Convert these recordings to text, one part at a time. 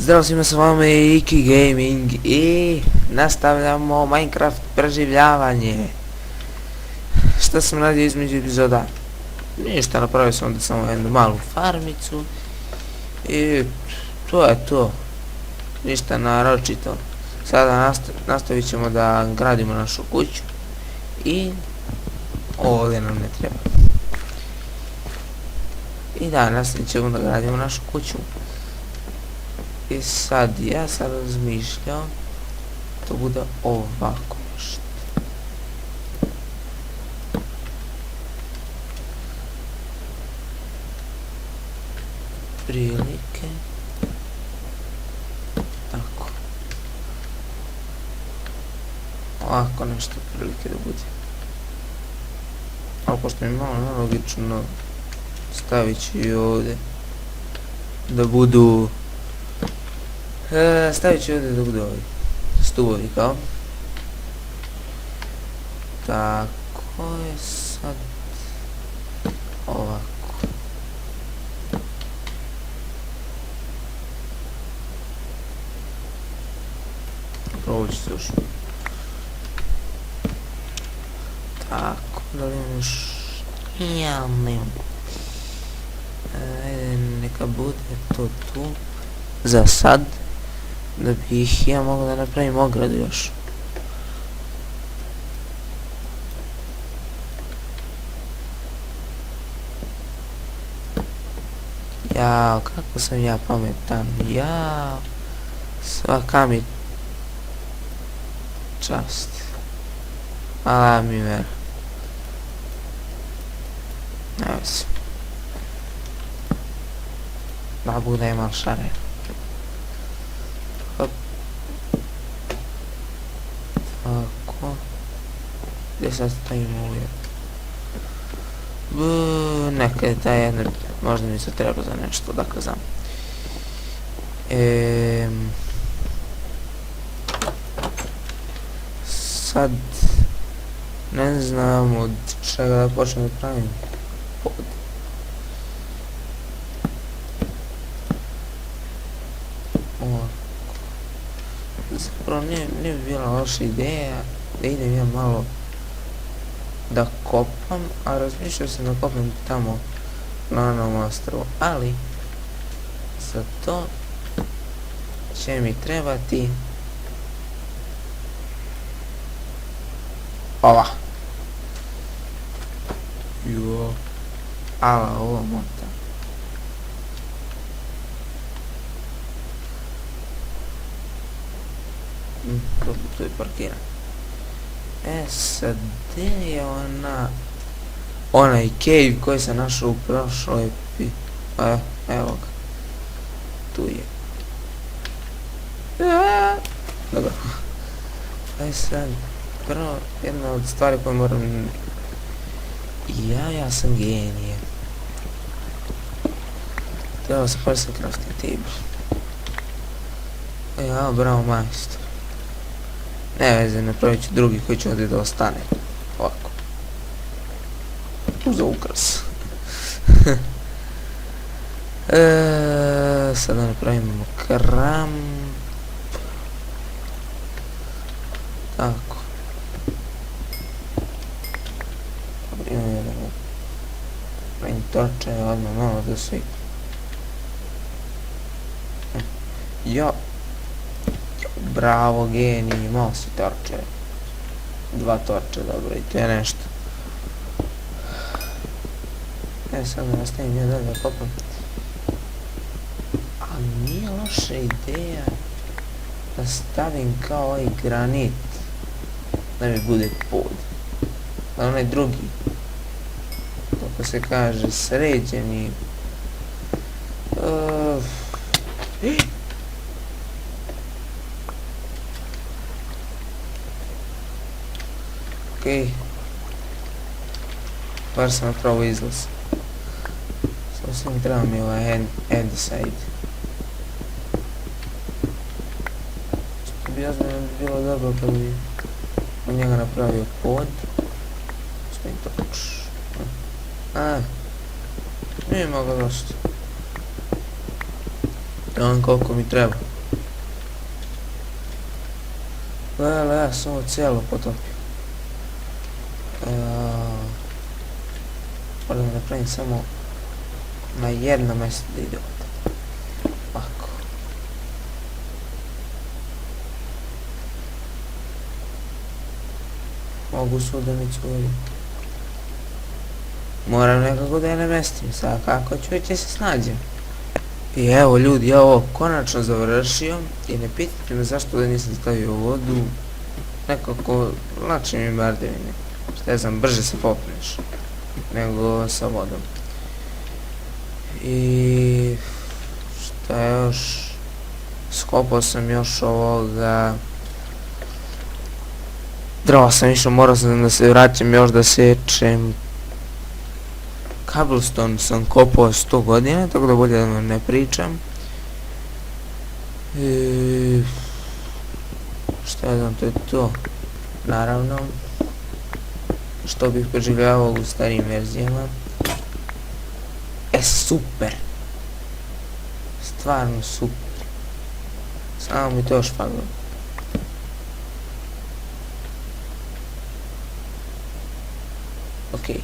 Zdravo svima, s vama je Iki Gaming i nastavljamo Minecraft preživljavanje. Šta sam radio između epizoda? Ništa, napravio sam onda samo jednu malu farmicu i to je to. Ništa naročito. Sada nastavit ćemo da gradimo našu kuću i ovdje nam ne treba. I da, nastavit ćemo da gradimo našu kuću. I sad, ja sam razmišljao to bude ovako nešto. Prilike. Tako. Ovako nešto prilike da bude. Ali pošto mi je malo nelogično, stavit ću i ovdje da budu stavit ću ovdje da budu ovi stubovi kao. Tako je sad ovako. Provući se još. Tako, da li imam još... Ja nemam. Neka bude to tu. Za sad. Da bih ja mogao da napravim ogradu još. Jao, kako sam ja pametan. Jao. Svaka mi čast. Ala mi ver. Evo se. Da bude mal šare. Hop. Tako. Gdje sad stavimo ovdje? Nekad je taj jedan, možda mi se treba za nešto, dakle znam. Sad ne znam od čega da počnem da pravim pod. Zapravo nije bi bila loša ideja da idem ja malo da kopam, a razmišljao sam da kopam tamo na onom ostrovu, ali za to će mi trebati ova. Jo, ala ovo mota. To je parkiran. Sad, gdje je onaj cave koji sam našao u prošloj evo ga. Tu je. Dobro. Sad, prvo jedna od stvari koje moram... Ja sam genije. Trebao sam početi sa crafting table. Ja, bravo majstor. Ne veze, napravit ću drugi koji će ovdje da ostane. Ovako. Za ukras. Sada napravimo kramp. Tako. Imam jedan meni torče, odmah malo da svi. Jo. Bravo, genij, imao si torče. 2 torče, dobro, i to je nešto. Sad da nastavim ja dalje da kopam. A nije loša ideja da stavim kao ovaj granit da mi bude pod. Da onaj drugi, kako se kaže, sređeni. Okej. Bar sam napravo izlaz. Sasvim treba mi ovaj andesite. Što bi ozbiljno bilo dobro kad bi od njega napravio pod. Što im to kuš. Nije mnogo dosta. Gledam koliko mi treba. Lele, ja sam ovo cijelo potopio. Moram da napravim samo na jedno mjesto da ide ovdje. Ovako. Mogu svuda mi curi. Moram nekako da je namestim, sad kako ću će se snađem. I evo ljudi, ja ovo konačno završio i ne pitajte me zašto da nisam stavio vodu. Nekako lakše mi bardevine. Šta ja znam, brže se popneš nego sa vodom. I šta još, skopao sam još ovoga, drva sam išao, morao sam da se vraćam još da sečem. Cobblestone sam kopao 100 godina, tako da bolje da vam ne pričam. Šta ja znam, to je to. Naravno, što bih preživljavao u starijim verzijama. Super! Stvarno super. Samo mi to još falilo. Okej.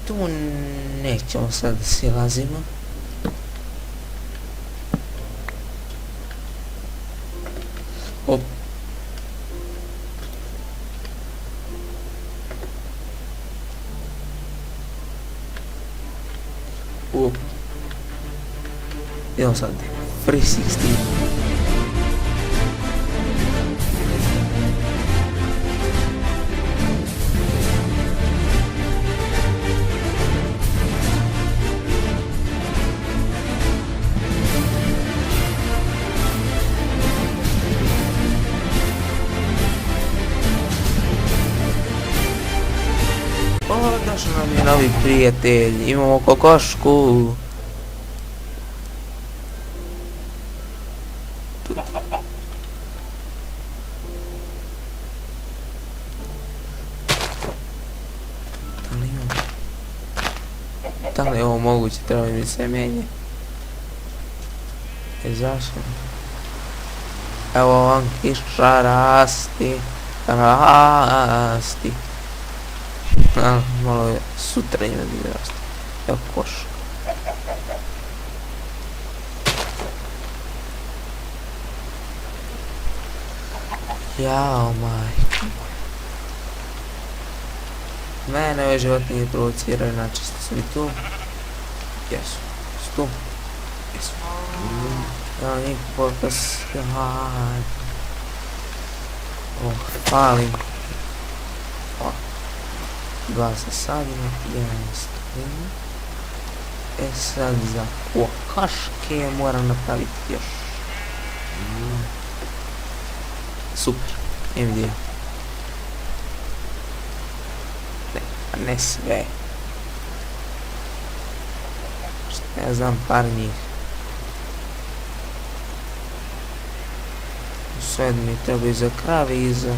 Tu nećemo sad da silazimo. Op. Op. Idemo sad. 360. Došao nam je novi prijatelj, imamo kokošku. Da li je ovo moguće, treba mi semenje. Zašto? Evo vam kiša rasti. Rasti. Malo je sutra ima da raste. Evo koš. Jao majko. Mene ove životinje provociraju, načisto su li tu? Jesu. Su tu? Jesu. Evo njih pokas. Falim. Dva zasadimo, jedan stavimo. Sad za kokaške moram napraviti još. Super, idem. Ne sve. Šta ja znam, par njih. Sve mi treba i za krave i za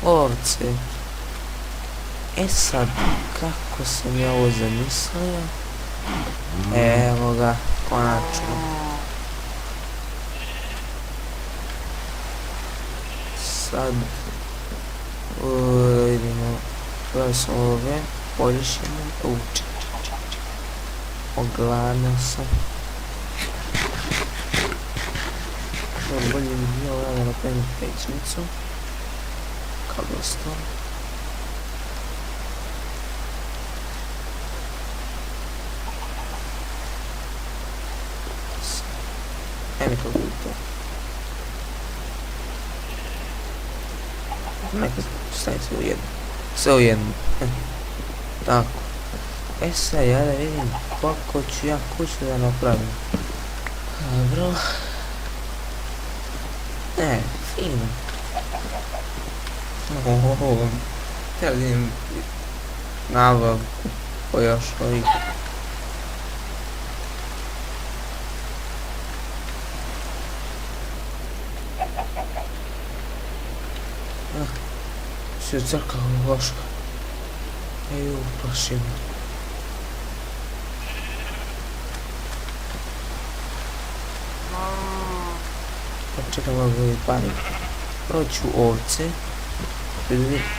ovce. Sad, kako sam ja ovo zamislio? Evo ga, konačno. Sad, vidimo, koje su ove, poljišimo, ogladno sam. Bolje bi bilo da napravim pećnicu. Cobblestone. Neka bude to. Neka staje sve u jednu. Sve u jednu. Tako. Sad ja da vidim kako ću ja kuću da napravim. Dobro. Fino. Ja vidim nabavku po još ovih. se crkao loška. Ej, uplaši me. Čekaj, mogu i parim. Proću ovce.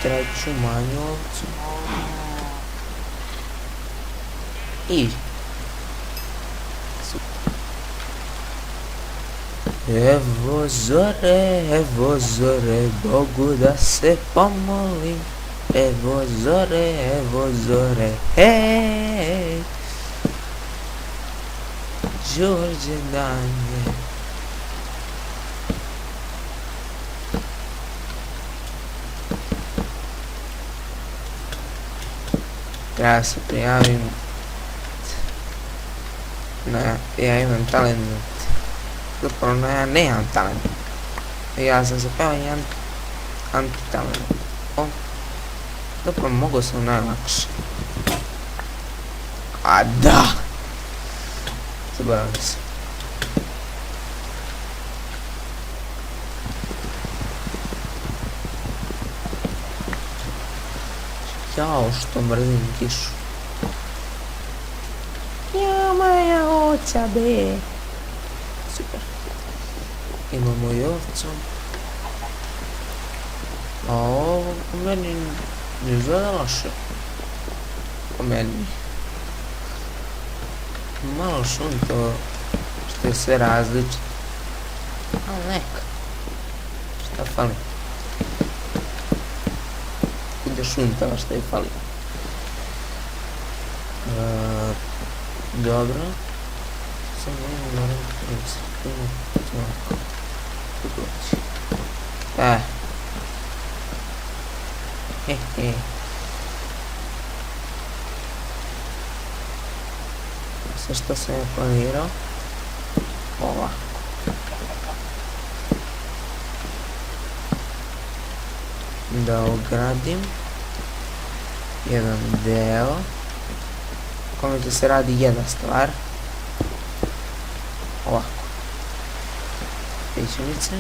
Treću manju ovcu. I. Evo zore, Bogu da se pomolim. Evo zore, hej. Đorđe danje. Ja se prijavim. Ja imam talent. Zapravo ja nemam talent. Ja sam zapevao anti-talent. Zapravo mogu sam najlakše. A da! Zaboravim se. Jao, što mrzim kišu. Ja, moja oca, be. Super. Imamo i ovcu. A ovo po meni ne izgleda loše. Po meni. Malo šunto što je sve različito. Ali neka. Šta fali? Bude šuntava šta je fali. Dobro. Samo moram primiti ovako. Hehe. Sve što sam ja planirao. Ovako. Da ogradim jedan deo kome će se radi jedna stvar. Ovako. Pečenice.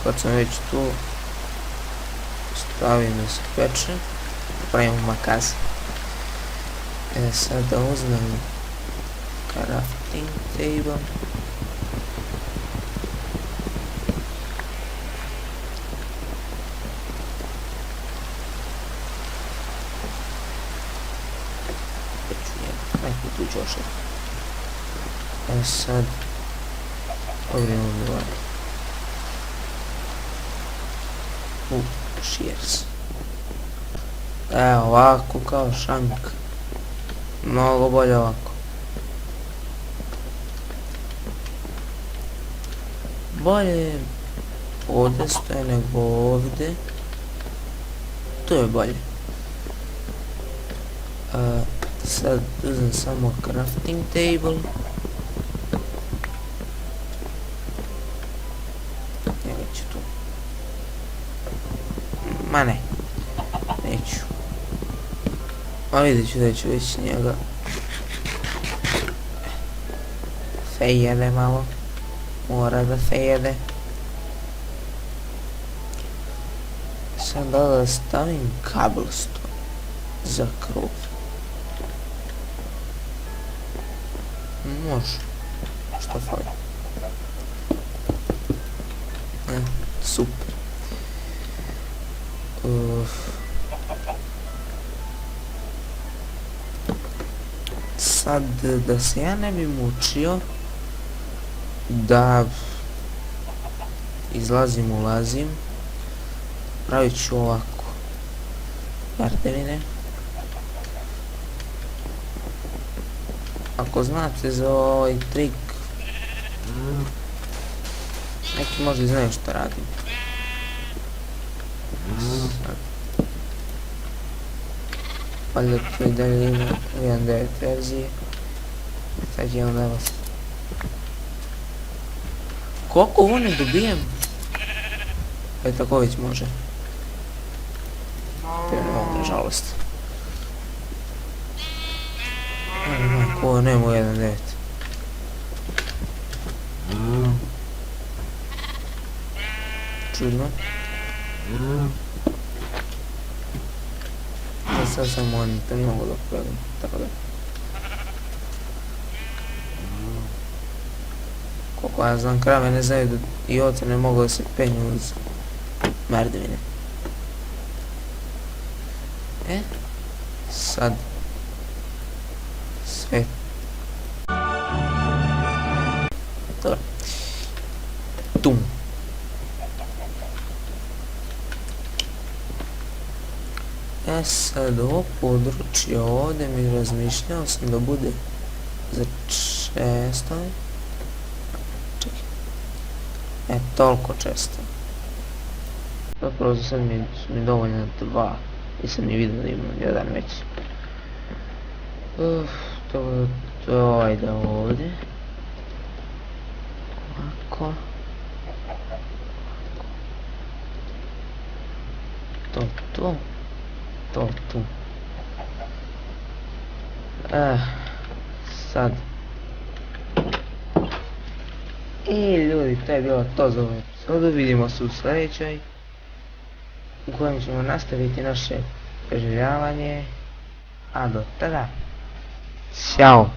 Kad sam već tu, stavim da se peče, pravimo makaze. Sad da uzmem crafting table. Tu ćošak. Sad pogledamo mi ovaj. Shears. Evo ovako kao šank. Mnogo bolje ovako. Bolje ovdje stoje nego ovdje. To je bolje. Sad uzem samo crafting table. Njega ću tu. Ma ne. Neću. A vidjet ću da ću već njega fejede malo. Mora da fejede. Sad da stavim cobblestone za krov. Može. Što fali? Super. Sad da se ja ne bi mučio da izlazim, ulazim, pravit ću ovako gardevine. Ako znate za ovaj trik, neki možda i znaju što radim. Valjda tu i dalje ima 1.9 verzije. Sad je onda vas. Koliko ovo ne dobijem? Pa je tako već može. To je ono, nažalost. Ovo nema 1.9. čudno. Da sad sam monitor ne mogu da pogledam, tako da. Koliko ja znam, krave ne znaju da i ovce ne mogu da se penju uz merdevine. Sad sve dobro. Tum. Sad ovo područje ovdje mi razmišljao sam da bude za često. Čekaj. Toliko često. Zapravo za sad mi dovoljno 2. Nisam ni vidio da imam jedan već. To ajde ovdje. Ovako. To tu. To tu. Sad. Ljudi, to je bilo to za ovu epizodu. Vidimo se u sljedećoj, u kojem ćemo nastaviti naše preživljavanje. A do tada, ćao!